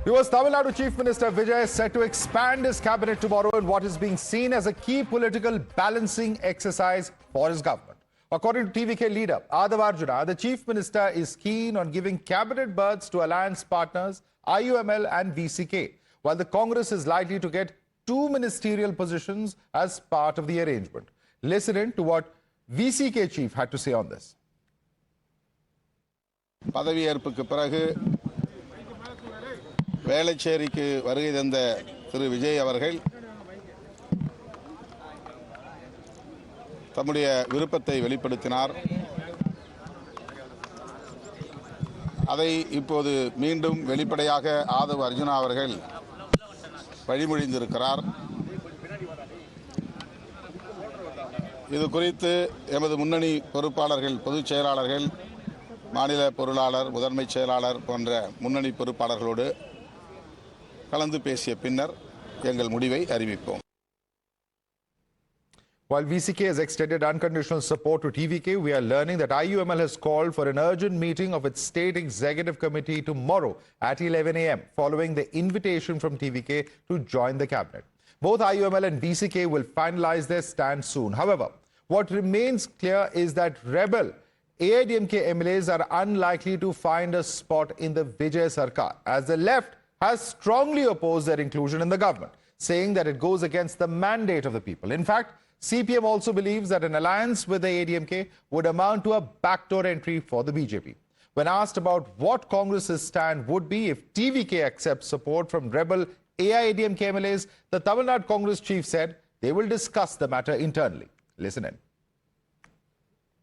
US Tamil Nadu Chief Minister Vijay is set to expand his cabinet tomorrow in what is being seen as a key political balancing exercise for his government. According to TVK leader Arjuna, the Chief Minister is keen on giving cabinet berths to alliance partners IUML and VCK, while the Congress is likely to get 2 ministerial positions as part of the arrangement. Listen in to what VCK chief had to say on this. பதவியேற்புக்கு பிறகு வேளச்சேரிக்கு வருகை தந்த திரு விஜய் அவர்கள் தம்முடைய விருப்பத்தை வெளிப்படுத்தினார். அதை இப்போது மீண்டும் வெளிப்படையாக ஆதவ் அர்ஜுனா அவர்கள் வழிமொழிந்திருக்கிறார். இது குறித்து எமது முன்னணி பொறுப்பாளர்கள், பொதுச் செயலாளர்கள், மாநில பொருளாளர், முதன்மை செயலாளர் போன்ற முன்னணி பொறுப்பாளர்களோடு கலந்து பேசிய பின்னர் எங்கள் முடிவை அறிவிப்போம். While VCK has extended unconditional support to TVK, we are learning that IUML has called for an urgent meeting of its state executive committee tomorrow at 11 a.m. following the invitation from TVK to join the cabinet. Both IUML and VCK will finalize their stand soon. However, what remains clear is that rebel AIADMK MLAs are unlikely to find a spot in the Vijay Sarkar, as the left has strongly opposed their inclusion in the government, saying that it goes against the mandate of the people. In fact, CPM also believes that an alliance with the AIADMK would amount to a backdoor entry for the BJP. When asked about what Congress's stand would be if TVK accepts support from rebel AIADMK MLAs, the Tamil Nadu Congress chief said they will discuss the matter internally. Listen in.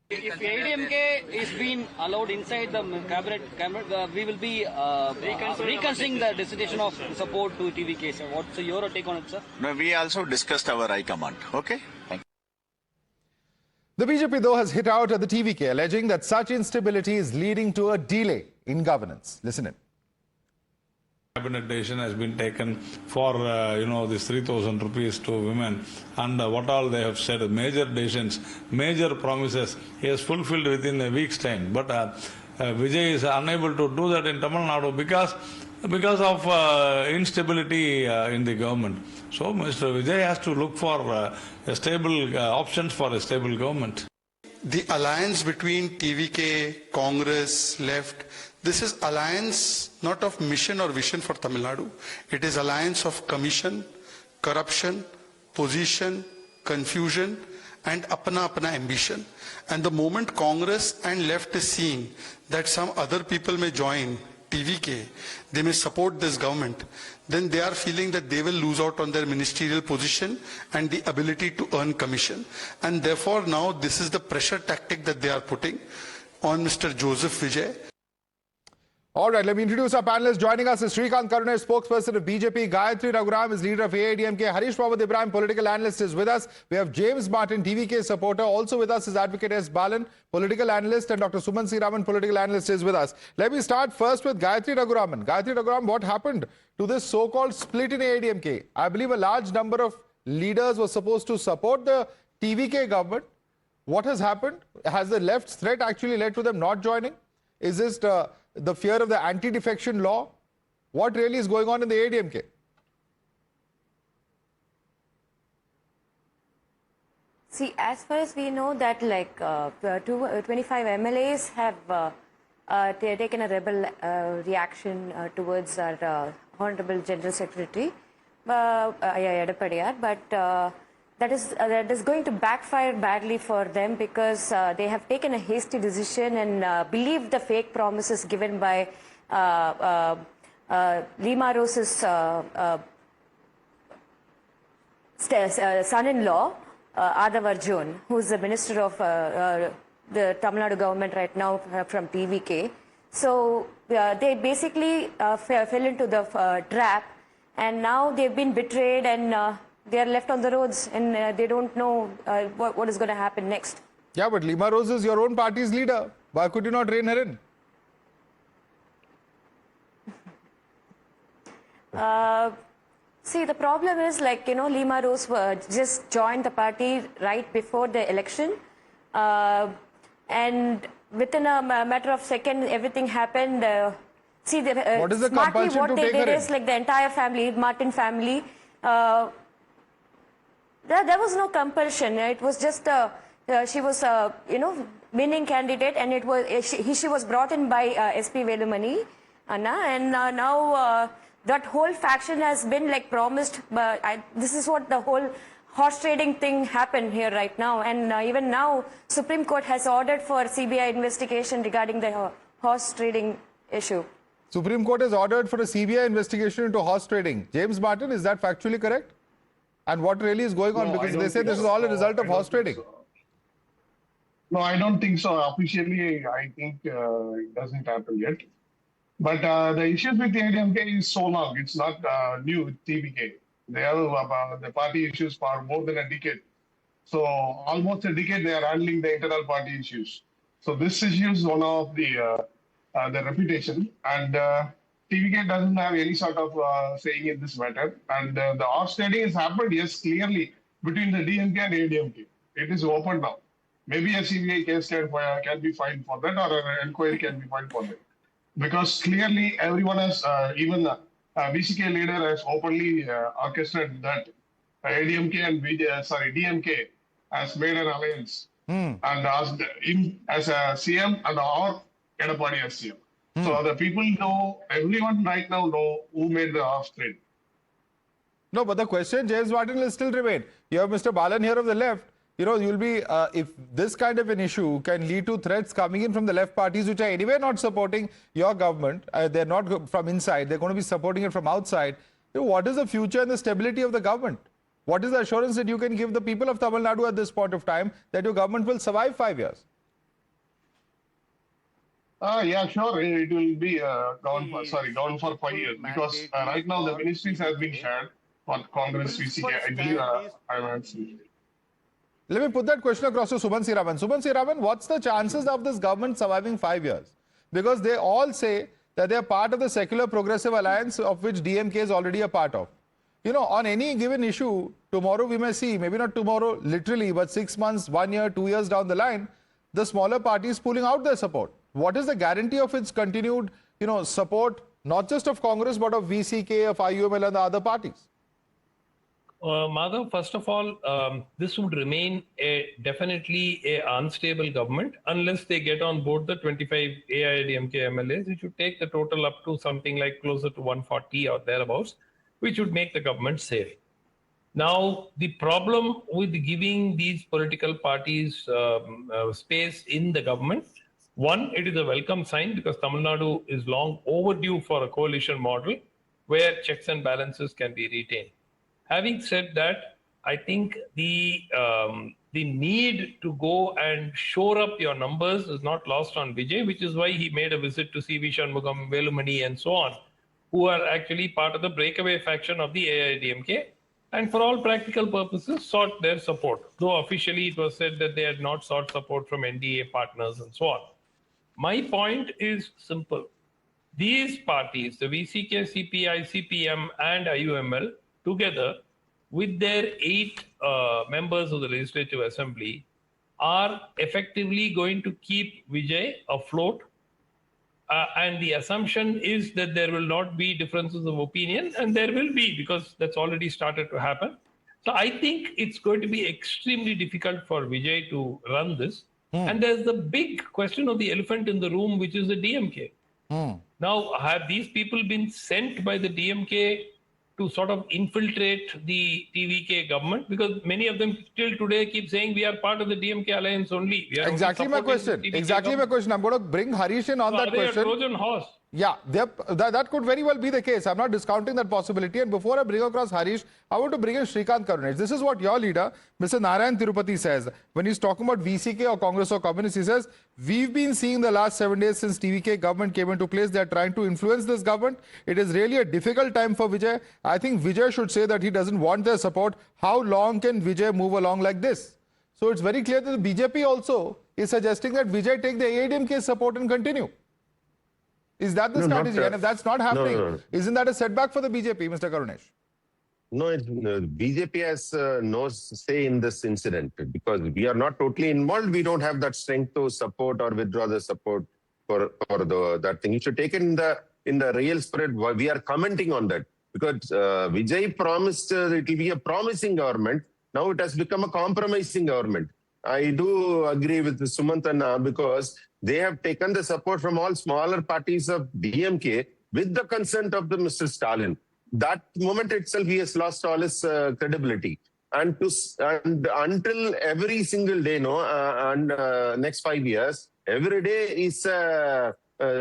If AIADMK is being allowed inside the cabinet, we will be reconsidering the decision of support to TVK. So what's your take on it, sir? No, we also discussed our high command. Okay? Thank you. The BJP, though, has hit out at the TVK, alleging that such instability is leading to a delay in governance. Listen in. Cabinet decision has been taken for this 3,000 rupees to women, and what all they have said, major decisions, major promises, he has fulfilled within a week's time. But Vijay is unable to do that in Tamil Nadu because of instability in the government. So Mr. Vijay has to look for a stable options for a stable government. The alliance between TVK, Congress, left, this is alliance not of mission or vision for Tamil Nadu. It is alliance of commission, corruption, position, confusion, and apna ambition. And the moment Congress and left is seeing that some other people may join TVK, they may support this government, then they are feeling that they will lose out on their ministerial position and the ability to earn commission. And therefore now this is the pressure tactic that they are putting on Mr. Joseph Vijay. All right, let me introduce our panelists. Joining us is Srikanth Karunesh, spokesperson of BJP. Gayatri Raghuram is leader of AIADMK. Harish Mohammed Ibrahim, political analyst, is with us. We have James Martin, TVK supporter. Also with us is Advocate S. Balan, political analyst, and Dr. Suman C. Raman, political analyst, is with us. Let me start first with Gayatri Raghuram. Gayatri Raghuram, what happened to this so-called split in AIADMK? I believe a large number of leaders were supposed to support the TVK government. What has happened? Has the left's threat actually led to them not joining? Is this the fear of the anti-defection law? What really is going on in the AIADMK? See, as far as we know that 25 MLAs have taken a rebel reaction towards our Honorable General Secretary, AIADMK, but that is going to backfire badly for them because they have taken a hasty decision and believed the fake promises given by Lima Rose's son-in-law, Adav Arjun, who is the minister of the Tamil Nadu government right now from TVK. So they basically fell into the trap, and now they've been betrayed and they are left on the roads and they don't know what is going to happen next. Yeah, but Lima Rose is your own party's leader. Why could you not rein her in? See, the problem is Lima Rose just joined the party right before the election. And within a matter of seconds, everything happened. See, What is the smartly compulsion what to they take did her in? is like the entire family, Martin family, there was no compulsion. It was just she was winning candidate, and it was she was brought in by SP Velumani, Anna, and now that whole faction has been like promised. But this is what the whole horse trading thing happened here right now, and even now Supreme Court has ordered for CBI investigation regarding the horse trading issue. Supreme Court has ordered for a CBI investigation into horse trading. James Martin, is that factually correct? And what really is going on? No, Because I they don't say think this is so. all a result No, of I don't horse think trading. so. No, I don't think so. Officially, I think it doesn't happen yet. But the issues with the AIADMK is so long. It's not new with TVK. They have the party issues for more than a decade. So almost a decade they are handling the internal party issues. So this issue is one of the reputation, and TVK doesn't have any sort of saying in this matter. And the horse trading has happened, yes, clearly between the DMK and AIADMK. It is open now. Maybe a CBI case can be filed for that, or an inquiry can be filed for that. Because clearly everyone has, even VCK leader has openly orchestrated that AIADMK and DMK has made an alliance and asked him as a CM and or Edapadi as CM. So the people know, everyone right now know who made the horse trade. No, but the question, James Martin, will still remain. You have Mr. Balan here of the left. You'll be, if this kind of an issue can lead to threats coming in from the left parties, which are anyway not supporting your government, they're not from inside, they're going to be supporting it from outside. What is the future and the stability of the government? What is the assurance that you can give the people of Tamil Nadu at this point of time that your government will survive 5 years? Yeah, sure. It will be gone for 5 years, because right now the ministries have been shared for Congress, VCK. I believe I'm answering. Let me put that question across to Suman Siraman. Suman Siraman, what's the chances of this government surviving 5 years? Because they all say that they are part of the secular progressive alliance of which DMK is already a part of. On any given issue, tomorrow we may see, maybe not tomorrow literally, but 6 months, 1 year, 2 years down the line, the smaller parties pulling out their support. What is the guarantee of its continued, support, not just of Congress, but of VCK, of IUML and the other parties? Madhav, first of all, this would remain definitely an unstable government unless they get on board the 25 AIADMK MLAs, which would take the total up to something like closer to 140 or thereabouts, which would make the government safe. Now, the problem with giving these political parties space in the government, one, it is a welcome sign because Tamil Nadu is long overdue for a coalition model where checks and balances can be retained. Having said that, I think the need to go and shore up your numbers is not lost on Vijay, which is why he made a visit to CV Shanmugam, Velumani and so on, who are actually part of the breakaway faction of the AIADMK, and for all practical purposes sought their support, though officially it was said that they had not sought support from NDA partners and so on. My point is simple. These parties, the VCK, CPI, CPM and IUML, together with their 8 members of the Legislative Assembly, are effectively going to keep Vijay afloat. And the assumption is that there will not be differences of opinion, and there will be, because that's already started to happen. So I think it's going to be extremely difficult for Vijay to run this. And there's the big question of the elephant in the room, which is the DMK. Now, have these people been sent by the DMK to sort of infiltrate the TVK government? Because many of them still today keep saying we are part of the DMK alliance only. We are Exactly my question. Exactly my question. I'm going to bring Harish in on that question. A Trojan horse? Yeah, that could very well be the case. I'm not discounting that possibility. And before I bring across Harish, I want to bring in Shrikant Karunesh. This is what your leader, Mr. Narayan Tirupati, says. When he's talking about VCK or Congress or Communists, he says, we've been seeing the last 7 days since TVK government came into place, they're trying to influence this government. It is really a difficult time for Vijay. I think Vijay should say that he doesn't want their support. How long can Vijay move along like this? So it's very clear that the BJP also is suggesting that Vijay take the AIADMK support and continue. Is that the strategy? And if that's not happening, isn't that a setback for the BJP, Mr. Karunesh? No, BJP has no say in this incident because we are not totally involved. We don't have that strength to support or withdraw the support for that thing. You should take it in the real spirit, we are commenting on that. Because Vijay promised it will be a promising government. Now it has become a compromising government. I do agree with Sumantana because they have taken the support from all smaller parties of DMK with the consent of the Mr. Stalin. That moment itself, he has lost all his credibility. And until every single day, next 5 years, every day is a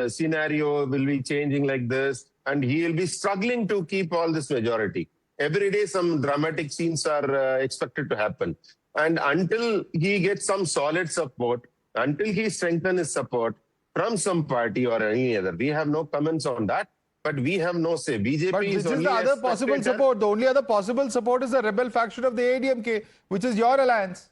scenario will be changing like this, and he will be struggling to keep all this majority. Every day, some dramatic scenes are expected to happen. And until he gets some solid support, until he strengthens his support from some party or any other, we have no comments on that. But we have no say. BJP but is which only is the other possible support? The only other possible support is the rebel faction of the AIADMK, which is your alliance.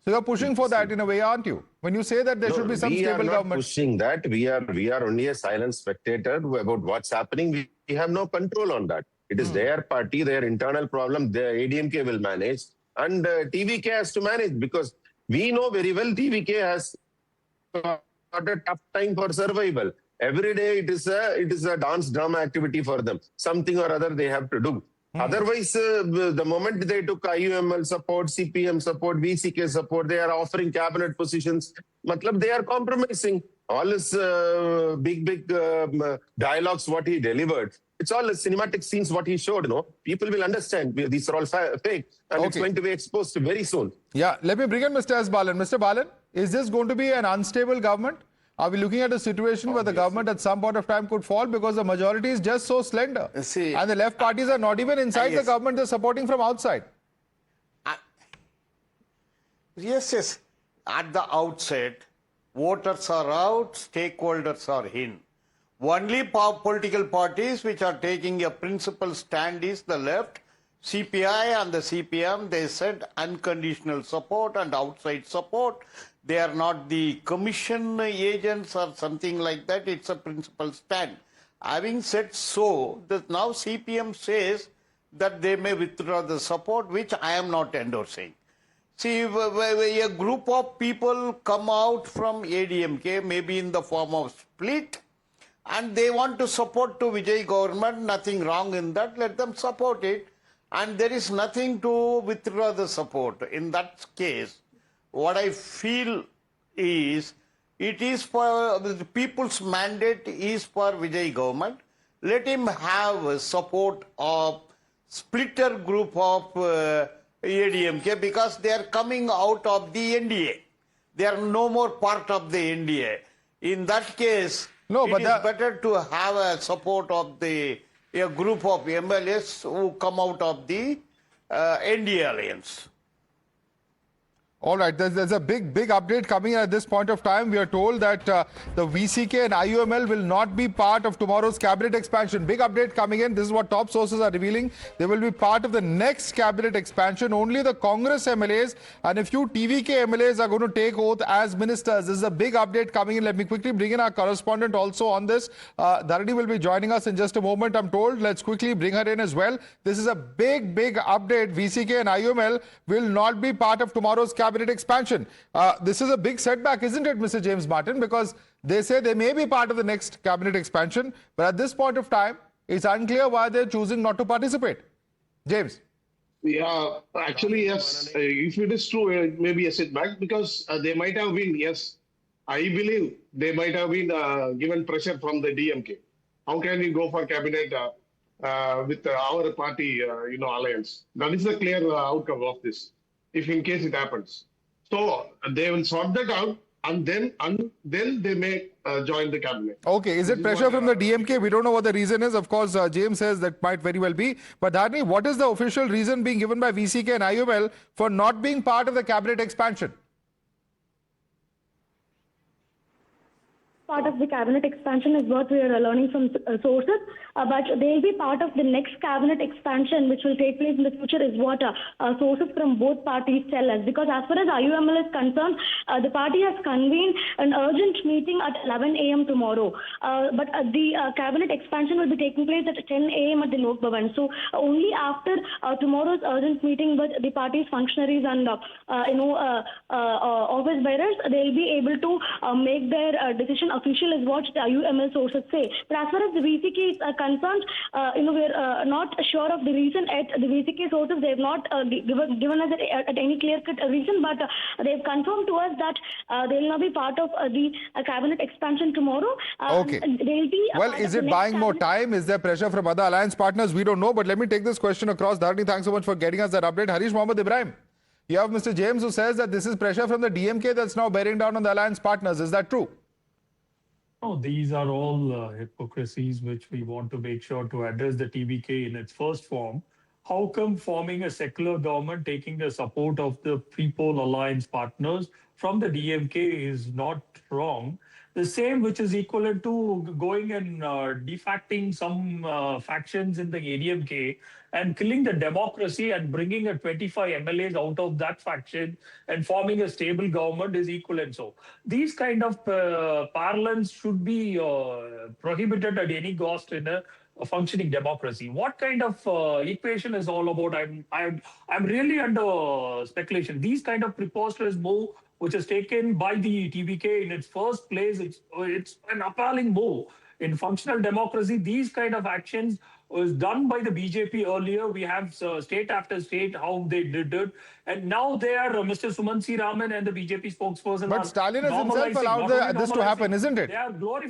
So you're pushing for that in a way, aren't you? When you say that there should be some stable government. We are not pushing that. We are only a silent spectator about what's happening. We have no control on that. It is their party, their internal problem. The ADMK will manage, and TVK has to manage, because we know very well TVK has got a tough time for survival. Every day it is a dance drama activity for them. Something or other they have to do. Otherwise, the moment they took IUML support, CPM support, VCK support, they are offering cabinet positions. Matlab, they are compromising. All his big dialogues, what he delivered. It's all cinematic scenes, what he showed, People will understand. These are all fake. And it's going to be exposed very soon. Yeah, let me bring in Mr. S. Balan. Mr. Balan, is this going to be an unstable government? Are we looking at a situation where the government at some point of time could fall because the majority is just so slender? And the left parties are not even inside the government, they're supporting from outside. Yes. At the outset, voters are out, stakeholders are in. Only political parties which are taking a principal stand is the left. CPI and the CPM, they said unconditional support and outside support. They are not the commission agents or something like that. It's a principal stand. Having said so, that now CPM says that they may withdraw the support, which I am not endorsing. See, a group of people come out from ADMK, maybe in the form of split, and they want to support to Vijay government. Nothing wrong in that. Let them support it. And there is nothing to withdraw the support. In that case, what I feel is, it is for the people's mandate is for Vijay government. Let him have support of splitter group of ADMK, because they are coming out of the NDA. They are no more part of the NDA. In that case, it is better to have a support of a group of MLAs who come out of the NDA alliance. All right, there's a big update coming at this point of time. We are told that the VCK and IUML will not be part of tomorrow's cabinet expansion. Big update coming in. This is what top sources are revealing. They will be part of the next cabinet expansion. Only the Congress MLAs and a few TVK MLAs are going to take oath as ministers. This is a big update coming in. Let me quickly bring in our correspondent also on this. Dharani will be joining us in just a moment, I'm told. Let's quickly bring her in as well. This is a big update. VCK and IUML will not be part of tomorrow's cabinet expansion. This is a big setback, isn't it, Mr. James Martin? Because they say they may be part of the next cabinet expansion, but at this point of time, it's unclear why they're choosing not to participate. James. Yeah, actually, yes. If it is true, it may be a setback, because they might have been, yes, I believe they might have been given pressure from the DMK. How can we go for cabinet with our party, alliance? That is the clear outcome of this, if in case it happens. So they will sort that out, and then they may join the cabinet. Okay, is it pressure from the DMK? We don't know what the reason is. Of course, James says that might very well be. But Dharani, what is the official reason being given by VCK and IUML for not being part of the cabinet expansion? Part of the cabinet expansion is what we are learning from sources, but they will be part of the next cabinet expansion, which will take place in the future, is what sources from both parties tell us. Because as far as IUML is concerned, the party has convened an urgent meeting at 11 a.m. tomorrow. But the cabinet expansion will be taking place at 10 a.m. at the Lok Bhavan. So only after tomorrow's urgent meeting with the party's functionaries and office bearers, they will be able to make their decision official is what the IUML sources say. But as far as the VCK is concerned, we're not sure of the reason. At the VCK sources, they have not given us any clear-cut reason, but they've confirmed to us that they will not be part of the cabinet expansion tomorrow. Okay. They'll be Well, is it buying more time? Is there pressure from other alliance partners? We don't know, but let me take this question across. Dharani, thanks so much for getting us that update. Harish Mohammed Ibrahim, you have Mr. James who says that this is pressure from the DMK that's now bearing down on the alliance partners. Is that true? No, these are all hypocrisies which we want to make sure to address the TVK in its first form. How come forming a secular government taking the support of the pre-poll alliance partners from the DMK is not wrong? The same which is equivalent to going and defacting some factions in the ADMK and killing the democracy and bringing a 25 MLAs out of that faction and forming a stable government is equivalent. So these kind of parlance should be prohibited at any cost in a functioning democracy. What kind of equation is all about? I'm really under speculation. These kind of preposterous move which is taken by the TVK in its first place, it's an appalling move. In functional democracy, these kind of actions was done by the BJP earlier. We have state after state how they did it. And now they are Mr. Suman Raman and the BJP spokesperson. But Stalin has himself allowed this to happen, isn't it?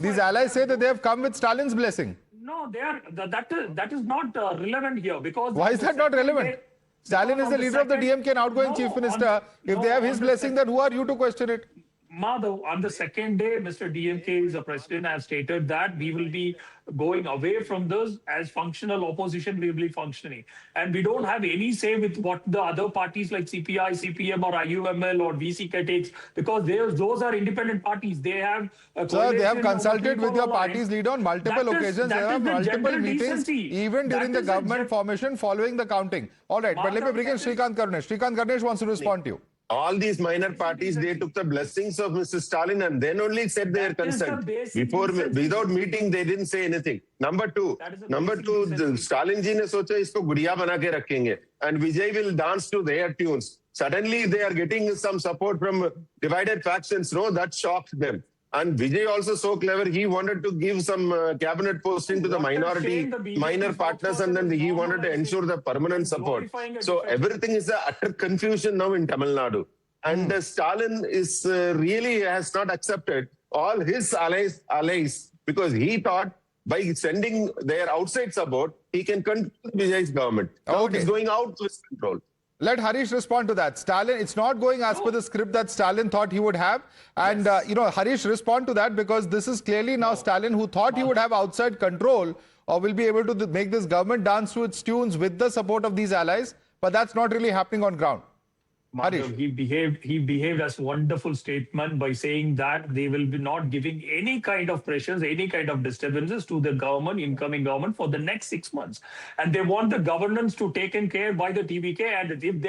These allies say that they have come with Stalin's blessing. No, they are. That is not relevant here because. Why is that not relevant? Stalin is the leader of the DMK and outgoing chief minister. If they have his blessing, then who are you to question it? Madhav, on the second day, Mr. DMK is the president has stated that we will be going away from this as functional opposition, we will be functioning. And we don't have any say with what the other parties like CPI, CPM or IUML or VCK takes because those are independent parties. They have a Sir, they have consulted with your party's leader on multiple occasions. They have multiple meetings, even during the government formation following the counting. All right, but let me bring in Shrikant Karnesh. Shrikant Karnesh wants to respond to you. All these minor parties, they took the blessings of Mr. Stalin and then only said their consent. Without meeting, they didn't say anything. Number two, Stalin ji ne socha isko gudiya bana ke rakhenge and Vijay will dance to their tunes. Suddenly, they are getting some support from divided factions. No, that shocked them. And Vijay also so clever, he wanted to give some cabinet posting to the minor partners and then he wanted to ensure the permanent support. So everything is a utter confusion now in Tamil Nadu. And Stalin is really has not accepted all his allies because he thought by sending their outside support, he can control Vijay's government. Now it is going out to his control. Let Harish respond to that. Stalin, it's not going as per the script that Stalin thought he would have. And, Harish, respond to that because this is clearly now Stalin who thought he would have outside control or will be able to make this government dance to its tunes with the support of these allies. But that's not really happening on ground. Harish. He behaved as a wonderful statement by saying that they will be not giving any kind of pressures, any kind of disturbances to the government, incoming government for the next 6 months. And they want the governance to taken care by the TVK. And if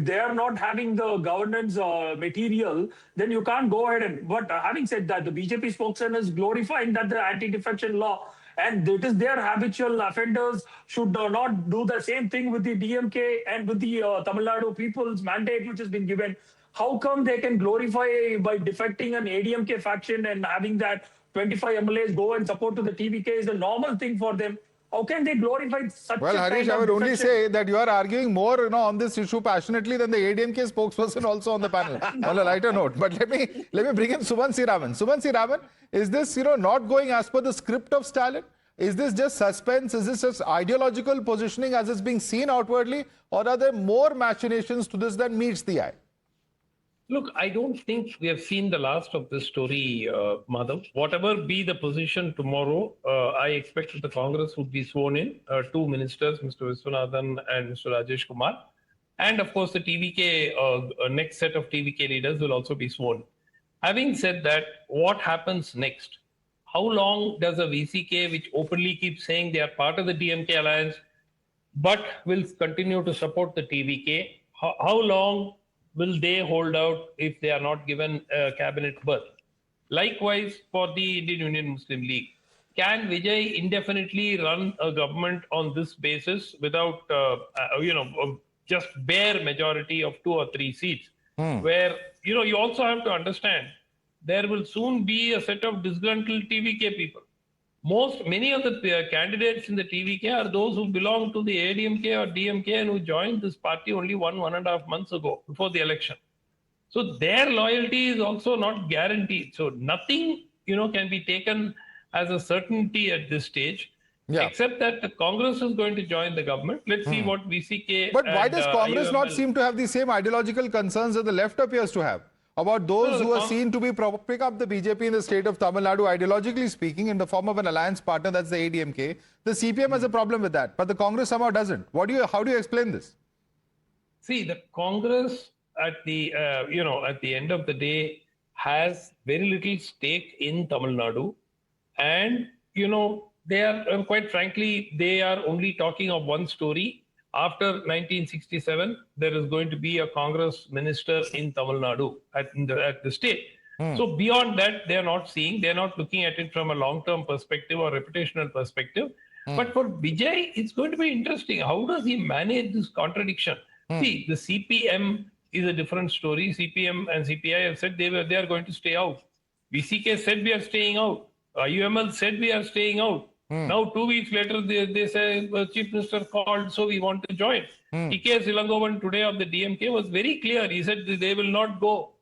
they are not having the governance material, then you can't go ahead but having said that, the BJP spokesman is glorifying that the anti-defection law and it is their habitual offenders should not do the same thing with the DMK and with the Tamil Nadu people's mandate which has been given. How come they can glorify by defecting an ADMK faction and having that 25 MLAs go and support to the TVK is a normal thing for them? How can they glorify such Well, Harish, I would only say that you are arguing more on this issue passionately than the ADMK spokesperson also on the panel. On a lighter note. But let me bring in Suman Raman. Suman Raman, is this not going as per the script of Stalin? Is this just suspense? Is this just ideological positioning as it's being seen outwardly? Or are there more machinations to this than meets the eye? Look, I don't think we have seen the last of this story, Madhav. Whatever be the position tomorrow, I expect that the Congress would be sworn in. Two ministers, Mr. Viswanathan and Mr. Rajesh Kumar. And of course, the TVK, next set of TVK leaders will also be sworn. Having said that, what happens next? How long does a VCK, which openly keeps saying they are part of the DMK alliance, but will continue to support the TVK, how long will they hold out if they are not given a cabinet berth? Likewise, for the Indian Union Muslim League, can Vijay indefinitely run a government on this basis without, just bare majority of 2 or 3 seats? Where, you also have to understand there will soon be a set of disgruntled TVK people. Many of the candidates in the TVK are those who belong to the AIADMK or DMK and who joined this party only 1.5 months ago, before the election. So their loyalty is also not guaranteed. So nothing, can be taken as a certainty at this stage, except that the Congress is going to join the government. Let's see what VCK. But why does Congress not IUML seem to have the same ideological concerns that the left appears to have about those who are seen to be propping up the BJP in the state of Tamil Nadu, ideologically speaking, in the form of an alliance partner, that's the AIADMK? The CPM has a problem with that, but the Congress somehow doesn't. How do you explain this? See, the Congress at the at the end of the day has very little stake in Tamil Nadu, and they are quite frankly they are only talking of one story. After 1967, there is going to be a Congress minister in Tamil Nadu at the state. So beyond that, they are not seeing, they are not looking at it from a long-term perspective or reputational perspective. But for Vijay, it's going to be interesting. How does he manage this contradiction? See, the CPM is a different story. CPM and CPI have said they are going to stay out. VCK said we are staying out. IUML said we are staying out. Now, 2 weeks later, they say the chief minister called, so we want to join. TK Silangovan today of the DMK was very clear. He said they will not go.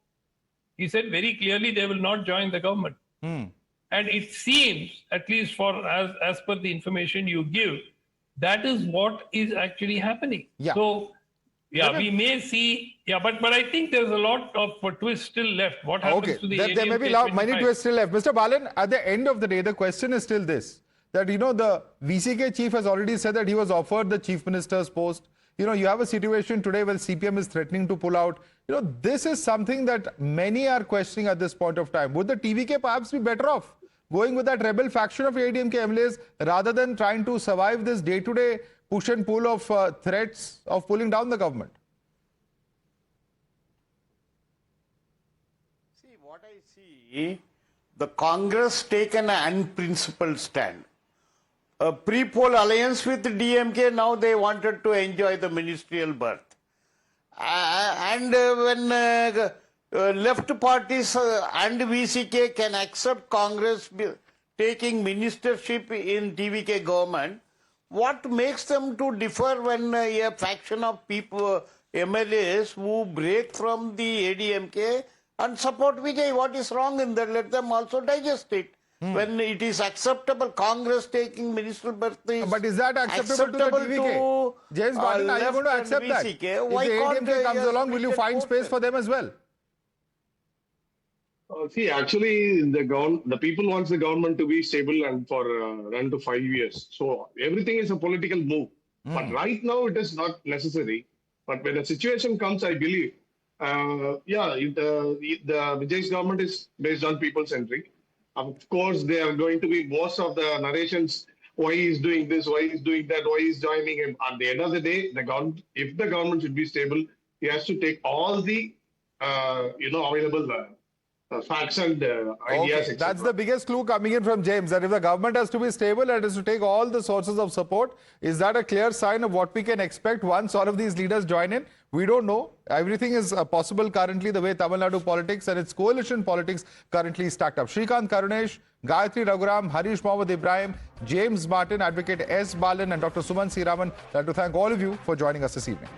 He said very clearly they will not join the government. And it seems, at least for as per the information you give, that is what is actually happening. So, we may see. But I think there's a lot of twist still left. What happens to the there may be many twists still left. Mr. Balan, at the end of the day, the question is still this. That, the VCK chief has already said that he was offered the chief minister's post. You have a situation today where CPM is threatening to pull out. This is something that many are questioning at this point of time. Would the TVK perhaps be better off going with that rebel faction of AIADMK MLAs rather than trying to survive this day-to-day push and pull of threats of pulling down the government? See, what I see, the Congress taken an unprincipled stand. A pre-poll alliance with DMK, now they wanted to enjoy the ministerial berth. And when left parties and VCK can accept Congress taking ministership in TVK government, what makes them to differ when a faction of people, MLAs who break from the AIADMK and support Vijay? What is wrong in that? Let them also digest it. When it is acceptable, Congress taking ministerial berth is but is that acceptable to the TVK? James Barton, are you going to accept that? If the AIADMK comes along, will you find space for them as well? See, actually, the people wants the government to be stable and for run to 5 years. So everything is a political move. But right now, it is not necessary. But when the situation comes, I believe, the Vijay's government is based on people-centric. Of course, there are going to be most of the narrations, why he's doing this, why he's doing that, why he's joining him. At the end of the day, if the government should be stable, he has to take all the available facts and ideas. Okay. That's the biggest clue coming in from James, that if the government has to be stable, it has to take all the sources of support. Is that a clear sign of what we can expect once all of these leaders join in? We don't know. Everything is possible currently, the way Tamil Nadu politics and its coalition politics currently stacked up. Shrikant Karunesh, Gayatri Raghuram, Harish Mohammed Ibrahim, James Martin, Advocate S. Balan and Dr. Suman C. Raman. I'd like to thank all of you for joining us this evening.